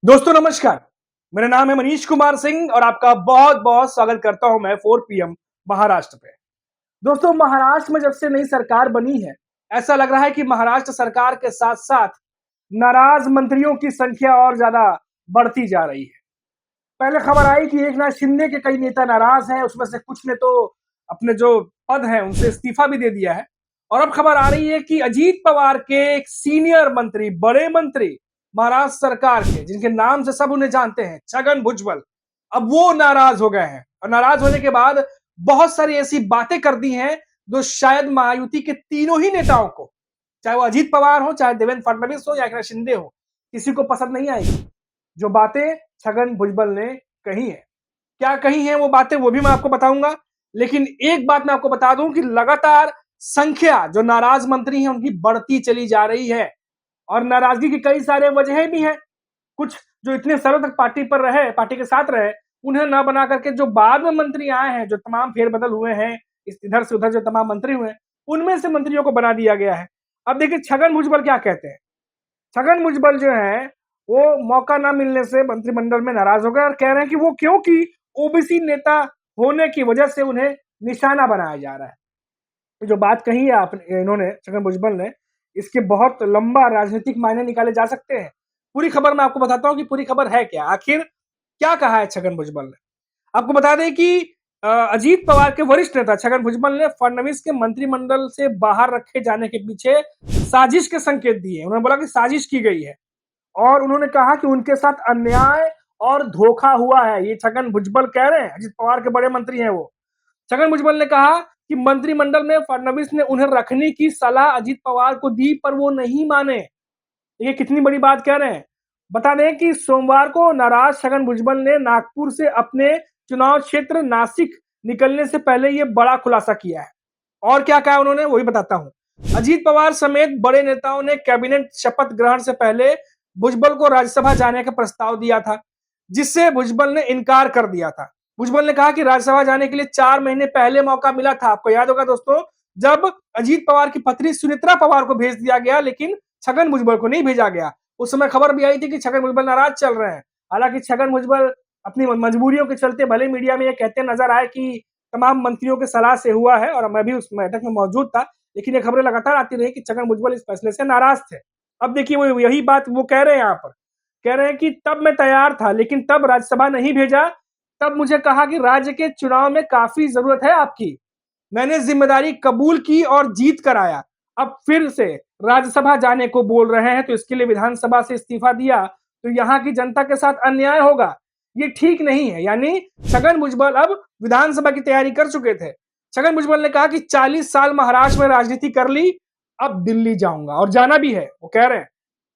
दोस्तों नमस्कार। मेरा नाम है मनीष कुमार सिंह और आपका बहुत बहुत स्वागत करता हूं मैं 4 पीएम महाराष्ट्र पे। दोस्तों महाराष्ट्र में जब से नई सरकार बनी है, ऐसा लग रहा है कि महाराष्ट्र सरकार के साथ साथ नाराज मंत्रियों की संख्या और ज्यादा बढ़ती जा रही है। पहले खबर आई कि एकनाथ शिंदे के कई नेता नाराज हैं, उसमें से कुछ ने तो अपने जो पद है उनसे इस्तीफा भी दे दिया है। और अब खबर आ रही है कि अजीत पवार के एक सीनियर मंत्री, बड़े मंत्री महाराष्ट्र सरकार के, जिनके नाम से सब उन्हें जानते हैं, छगन भुजबल, अब वो नाराज हो गए हैं। और नाराज होने के बाद बहुत सारी ऐसी बातें कर दी हैं जो शायद महायुति के तीनों ही नेताओं को, चाहे वो अजीत पवार हो, चाहे देवेंद्र फडणवीस हो या एकनाथ शिंदे हो, किसी को पसंद नहीं आएगी। जो बातें छगन भुजबल ने कही है, क्या कही है वो बातें, वो भी मैं आपको बताऊंगा। लेकिन एक बात मैं आपको बता दूं कि लगातार संख्या जो नाराज मंत्री हैं उनकी बढ़ती चली जा रही है। और नाराजगी की कई सारे वजहें भी हैं। कुछ जो इतने सालों तक पार्टी पर रहे, पार्टी के साथ रहे, उन्हें ना बना करके जो बाद में मंत्री आए हैं, जो तमाम फेरबदल हुए हैं, इधर से उधर जो तमाम मंत्री हुए हैं, उनमें से मंत्रियों को बना दिया गया है। अब देखिए छगन भुजबल क्या कहते हैं। छगन भुजबल जो है वो मौका ना मिलने से मंत्रिमंडल में नाराज हो गए और कह रहे हैं कि वो क्योंकि ओबीसी नेता होने की वजह से उन्हें निशाना बनाया जा रहा है। जो बात कही है आपने, इन्होंने, छगन भुजबल ने, इसके बहुत लंबा राजनीतिक मायने निकाले जा सकते हैं। पूरी खबर मैं आपको बताता हूं कि पूरी खबर है क्या, आखिर क्या कहा है छगन भुजबल ने। आपको बता दें कि अजीत पवार के वरिष्ठ नेता छगन भुजबल ने फडणवीस के मंत्रिमंडल से बाहर रखे जाने के पीछे साजिश के संकेत दिए। उन्होंने बोला कि साजिश की गई है और उन्होंने कहा कि उनके साथ अन्याय और धोखा हुआ है। ये छगन भुजबल कह रहे हैं, अजीत पवार के बड़े मंत्री हैं वो। छगन भुजबल ने कहा कि मंत्रिमंडल में फडणवीस ने उन्हें रखने की सलाह अजीत पवार को दी पर वो नहीं माने। ये कितनी बड़ी बात कह रहे हैं। बता दें कि सोमवार को नाराज छगन भुजबल ने नागपुर से अपने चुनाव क्षेत्र नासिक निकलने से पहले ये बड़ा खुलासा किया है। और क्या कहा उन्होंने वही बताता हूं। अजीत पवार समेत बड़े नेताओं ने कैबिनेट शपथ ग्रहण से पहले भुजबल को राज्यसभा जाने का प्रस्ताव दिया था, जिससे भुजबल ने इनकार कर दिया था। भुजबल ने कहा कि राज्यसभा जाने के लिए 4 महीने पहले मौका मिला था। आपको याद होगा दोस्तों, जब अजीत पवार की पत्नी सुनेत्रा पवार को भेज दिया गया लेकिन छगन भुजबल को नहीं भेजा गया। उस समय खबर भी आई थी कि छगन भुजबल नाराज चल रहे हैं। हालांकि छगन भुजबल अपनी मजबूरियों के चलते भले मीडिया में ये कहते नजर आए कि तमाम मंत्रियों के सलाह से हुआ है और मैं भी उस बैठक में मौजूद था, लेकिन ये खबरें लगातार आती रही कि छगन भुजबल इस फैसले से नाराज थे। अब देखिए वो यही बात वो कह रहे हैं यहाँ पर, कह रहे हैं कि तब मैं तैयार था लेकिन तब राज्यसभा नहीं भेजा। तब मुझे कहा कि राज्य के चुनाव में काफी जरूरत है आपकी। मैंने जिम्मेदारी कबूल की और जीत कर आया। अब फिर से राज्यसभा जाने को बोल रहे हैं तो इसके लिए विधानसभा से इस्तीफा दिया तो यहाँ की जनता के साथ अन्याय होगा। ये ठीक नहीं है। यानी छगन भुजबल अब विधानसभा की तैयारी कर चुके थे। छगन भुजबल ने कहा कि 40 साल महाराष्ट्र में राजनीति कर ली, अब दिल्ली जाऊंगा और जाना भी है, वो कह रहे हैं,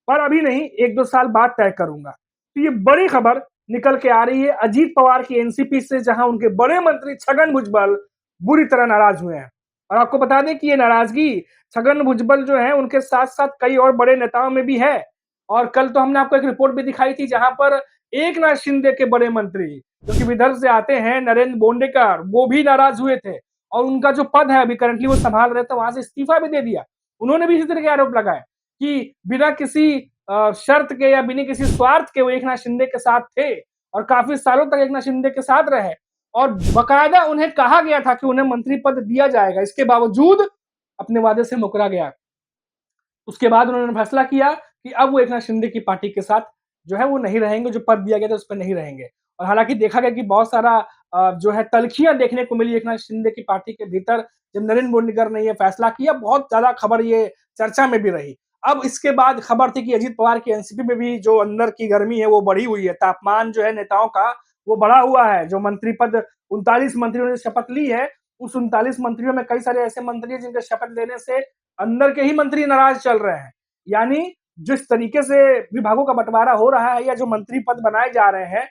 पर अभी नहीं, 1-2 साल बाद तय करूंगा। तो ये बड़ी खबर निकल के आ रही है अजीत पवार की एनसीपी से, जहां उनके बड़े मंत्री छगन भुजबल बुरी तरह नाराज हुए हैं। और आपको बता दें कि ये नाराजगी छगन भुजबल जो है उनके साथ साथ कई और बड़े नेताओं में भी है। और कल तो हमने आपको एक रिपोर्ट भी दिखाई थी जहां पर एकनाथ शिंदे के बड़े मंत्री जो कि विदर्भ से आते हैं, नरेंद्र बोंडेकर, वो भी नाराज हुए थे और उनका जो पद है अभी करंटली वो संभाल रहे थे, वहां से इस्तीफा भी दे दिया। उन्होंने भी इसी तरह के आरोप लगाए कि बिना किसी शर्त के या बिना किसी स्वार्थ के वो एकनाथ शिंदे के साथ थे और काफी सालों तक एकनाथ शिंदे के साथ रहे और बकायदा उन्हें कहा गया था कि उन्हें मंत्री पद दिया जाएगा, इसके बावजूद अपने वादे से मुकरा गया। उसके बाद उन्होंने फैसला किया कि अब वो एकनाथ शिंदे की पार्टी के साथ जो है वो नहीं रहेंगे, जो पद दिया गया था उस पर नहीं रहेंगे। और हालांकि देखा गया कि बहुत सारा जो है तल्खियां देखने को मिली एकनाथ शिंदे की पार्टी के भीतर जब नरेंद्र बोंडेकर ने ये फैसला किया। बहुत ज्यादा खबर ये चर्चा में भी रही। अब इसके बाद खबर थी कि अजीत पवार की एनसीपी में भी जो अंदर की गर्मी है वो बढ़ी हुई है, तापमान जो है नेताओं का वो बढ़ा हुआ है। जो मंत्री पद 39 मंत्रियों ने शपथ ली है, उस 39 मंत्रियों में कई सारे ऐसे मंत्री हैं जिनके शपथ लेने से अंदर के ही मंत्री नाराज चल रहे हैं। यानी जिस तरीके से विभागों का बंटवारा हो रहा है या जो मंत्री पद बनाए जा रहे हैं,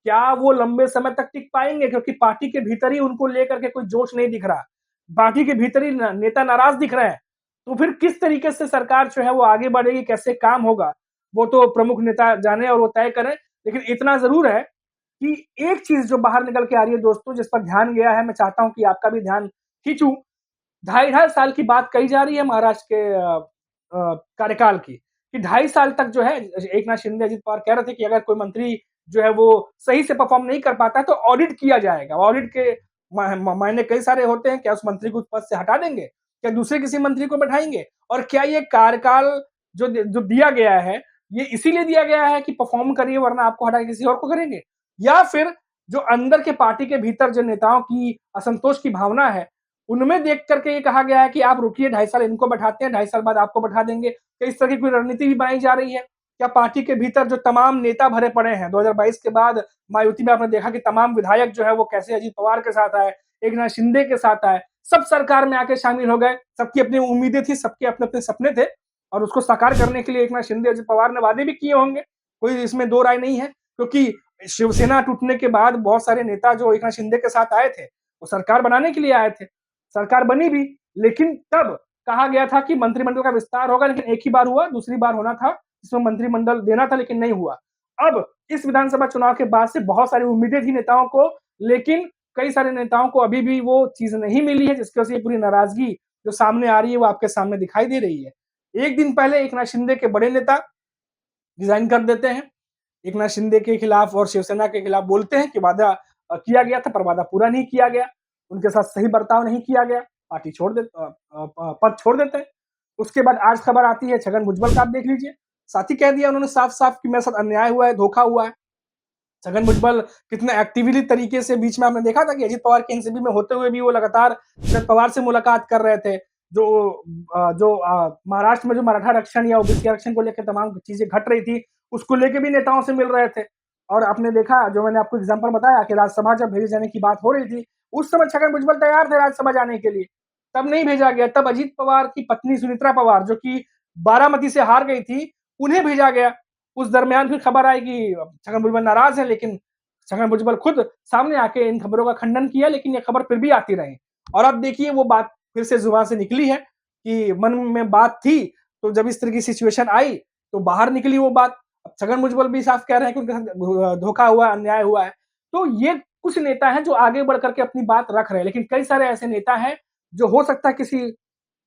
क्या वो लंबे समय तक टिक पाएंगे, क्योंकि पार्टी के भीतर ही उनको लेकर के कोई जोश नहीं दिख रहा। पार्टी के भीतर ही नेता नाराज दिख रहे हैं। तो फिर किस तरीके से सरकार जो है वो आगे बढ़ेगी, कैसे काम होगा, वो तो प्रमुख नेता जाने और वो तय करें। लेकिन इतना जरूर है कि एक चीज जो बाहर निकल के आ रही है दोस्तों, जिस पर ध्यान गया है, मैं चाहता हूं कि आपका भी ध्यान खींचूं। 2.5 साल की बात कही जा रही है महाराष्ट्र के कार्यकाल की, कि 2.5 साल तक जो है एक नाथ शिंदे, अजित पवार कह रहे थे कि अगर कोई मंत्री जो है वो सही से परफॉर्म नहीं कर पाता है तो ऑडिट किया जाएगा। ऑडिट के मायने कई सारे होते हैं। क्या उस मंत्री को उस पद से हटा देंगे? क्या दूसरे किसी मंत्री को बैठाएँगे? और क्या ये कार्यकाल जो दिया गया है, ये इसीलिए दिया गया है कि परफॉर्म करिए वरना आपको हटा के किसी और को करेंगे? या फिर जो अंदर के पार्टी के भीतर जो नेताओं की असंतोष की भावना है, उनमें देख कर के ये कहा गया है कि आप रुकिए 2.5 साल इनको बैठाते हैं, 2.5 साल बाद आपको बैठा देंगे। क्या इस तरह की कोई रणनीति भी बनाई जा रही है? क्या पार्टी के भीतर जो तमाम नेता भरे पड़े हैं, 2022 के बाद मायावती में आपने देखा कि तमाम विधायक जो है वो कैसे अजित पवार के साथ आए, एकनाथ शिंदे के साथ आए, सब सरकार में आके शामिल हो गए। सबकी अपनी उम्मीदें थी, सबके अपने-अपने सपने थे और उसको साकार करने के लिए एकनाथ शिंदे, अजित पवार ने वादे भी किए होंगे। कोई इसमें दो राय नहीं है, क्योंकि शिवसेना टूटने के बाद बहुत सारे नेता जो एकनाथ शिंदे के साथ आए थे, वो सरकार बनाने के लिए आए थे। सरकार बनी भी, लेकिन तब कहा गया था कि मंत्रिमंडल का विस्तार होगा, लेकिन एक ही बार हुआ, दूसरी बार होना था, जिसमें मंत्रिमंडल देना था लेकिन नहीं हुआ। अब इस विधानसभा चुनाव के बाद से बहुत सारी उम्मीदें थी नेताओं को, लेकिन कई सारे नेताओं को अभी भी वो चीज़ नहीं मिली है, जिसकी वजह से ये पूरी नाराज़गी जो सामने आ रही है, वो आपके सामने दिखाई दे रही है। एक दिन पहले एकनाथ शिंदे के बड़े नेता रिज़ाइन कर देते हैं। एकनाथ शिंदे के खिलाफ और शिवसेना के खिलाफ बोलते हैं कि वादा किया गया था पर वादा पूरा नहीं किया गया। उनके साथ सही बर्ताव नहीं किया गया, पार्टी छोड़ दे पद छोड़ देते हैं। उसके बाद आज खबर आती है छगन भुजबल का, आप देख लीजिए। साथ ही कह दिया उन्होंने साफ-साफ कि मेरे साथ अन्याय हुआ है, धोखा हुआ है। छगन भुजबल कितने एक्टिवली तरीके से बीच में आपने देखा था कि अजित पवार के एनसीपी में होते हुए भी वो लगातार शरद पवार से मुलाकात कर रहे थे। जो महाराष्ट्र में जो मराठा आरक्षण या ओबीसी आरक्षण को लेकर तमाम चीजें घट रही थी, उसको लेके भी नेताओं से मिल रहे थे। और आपने देखा, जो मैंने आपको एग्जाम्पल बताया कि राज्यसभा जब भेजे जाने की बात हो रही थी, उस समय छगन भुजबल तैयार थे राज्यसभा जाने के लिए, तब नहीं भेजा गया। तब अजित पवार की पत्नी सुमित्रा पवार, जो कि बारामती से हार गई थी, उन्हें भेजा गया। उस दरमियान फिर खबर आई कि छगन भुजबल नाराज है, लेकिन छगन भुजबल खुद सामने आके इन खबरों का खंडन किया, लेकिन ये खबर फिर भी आती रही। और अब देखिए वो बात फिर से जुबान से निकली है कि मन में बात थी, तो जब इस तरह की सिचुएशन आई तो बाहर निकली वो बात। अब छगन भुजबल भी साफ कह रहे हैं कि उनके साथ धोखा हुआ, अन्याय हुआ है। तो ये कुछ नेता हैं जो आगे बढ़ करके अपनी बात रख रहे हैं, लेकिन कई सारे ऐसे नेता हैं जो हो सकता है किसी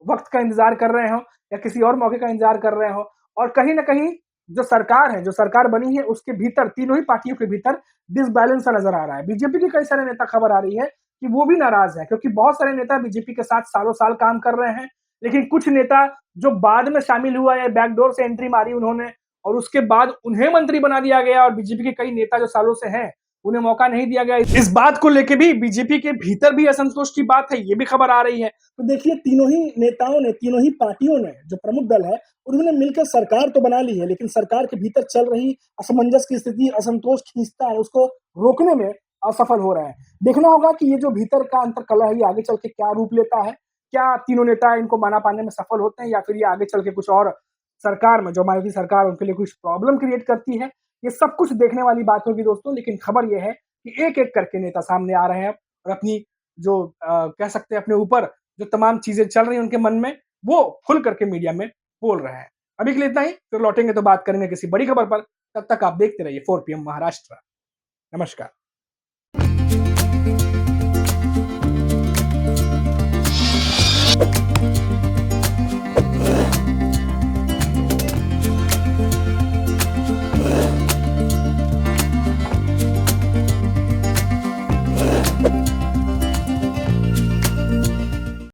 वक़्त का इंतज़ार कर रहे हों या किसी और मौके का इंतज़ार कर रहे हों, और कहीं न कहीं जो सरकार है, जो सरकार बनी है, उसके भीतर, तीनों ही पार्टियों के भीतर डिसबैलेंस सा नज़र आ रहा है। बीजेपी के कई सारे नेता, खबर आ रही है कि वो भी नाराज़ हैं, क्योंकि बहुत सारे नेता बीजेपी के साथ सालों-साल काम कर रहे हैं, लेकिन कुछ नेता जो बाद में शामिल हुआ या बैकडोर से एंट्री मारी उन्होंने और उसके बाद उन्हें मंत्री बना दिया गया, और बीजेपी के कई नेता जो सालों से हैं, उन्हें मौका नहीं दिया गया। इस बात को लेके भी बीजेपी के भीतर भी असंतोष की बात है, ये भी खबर आ रही है। तो देखिए, तीनों ही नेताओं ने, तीनों ही पार्टियों ने, जो प्रमुख दल है, उन्होंने मिलकर सरकार तो बना ली है, लेकिन सरकार के भीतर चल रही असमंजस की स्थिति, असंतोष खींचता है, उसको रोकने में असफल हो रहे हैं। देखना होगा कि ये जो भीतर का अंतर्कलह है, ये आगे चल के क्या रूप लेता है। क्या तीनों नेता इनको मना पाने में सफल होते हैं, या फिर ये आगे चल के कुछ और सरकार में, जो मायावती सरकार, उनके लिए कुछ प्रॉब्लम क्रिएट करती है। ये सब कुछ देखने वाली बात होगी दोस्तों, लेकिन खबर ये है कि एक-एक करके नेता सामने आ रहे हैं और अपनी जो कह सकते हैं अपने ऊपर जो तमाम चीजें चल रही हैं उनके मन में, वो खुल करके मीडिया में बोल रहे हैं। अभी के लिए इतना ही, फिर लौटेंगे तो बात करेंगे किसी बड़ी खबर पर। तब तक आप देखते रहिए 4 PM महाराष्ट्र। नमस्कार।